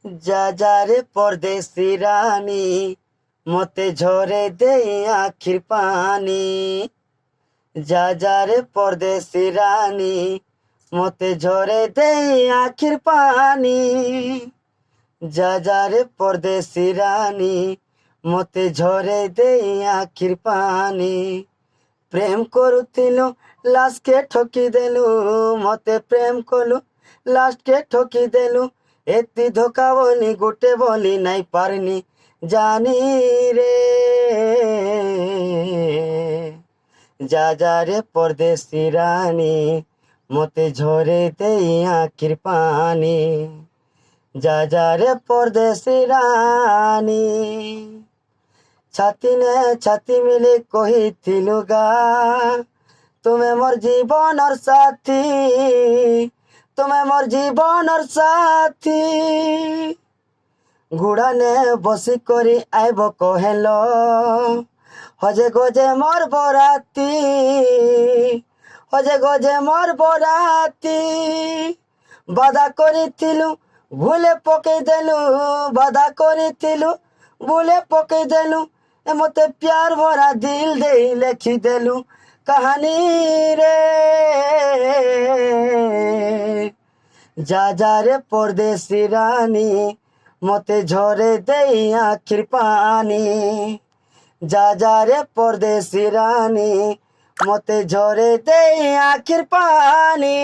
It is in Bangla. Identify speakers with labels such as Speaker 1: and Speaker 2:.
Speaker 1: যা যা রে পরদেশি রানী, মতে ঝরে দেই আখির পানি। যা যা রে পরদেশি রানী, মতে ঝরে দেই আখির পানি। যা যা রে পরদেশি রানী, মতে ঝরে দেই আখির পানি। প্রেম করুଥିଲୁ লাস্টকে ঠকি দেଲୁ, মতে প্ରେମ କଲୁ ଲାଷ୍ଟକେ ଠକି ଦେଲୁ। ଏତି ଧୋକା ବୋଲି ଗୋଟେ ବୋଲି ନାଇଁ ପାରନି ଜାନି ରେ। যা যা রে পরদেশি রানী, মতে ঝরে দেই আখির পানি। যা যা রে পরদেশি রানী। ছাতি নে ছাতি মিলে কহিଥିଲୁ গা, তুমি মোর জীবনর সাথী, তুমি মোর জীবনর সাথী। ঘোড়ানে বসি করি আইব কহেল, হজে গজে মোর বরাতি, হজে গজে মোর বরাতি। বাধা করিଥିଲୁ ভুলে পকেই দেলু, বাধা করিଥିଲୁ ভুলে পকেই দেলু। এ মতে প্যার ভরা দিল দেই লেখি দেলু কাহানি রে। যা যা রে পরদেশি রানী, মতে ঝরে দেই আখির পানি। যা যা রে পরদেশি রানী, মতে ঝরে দেই আখির পানি।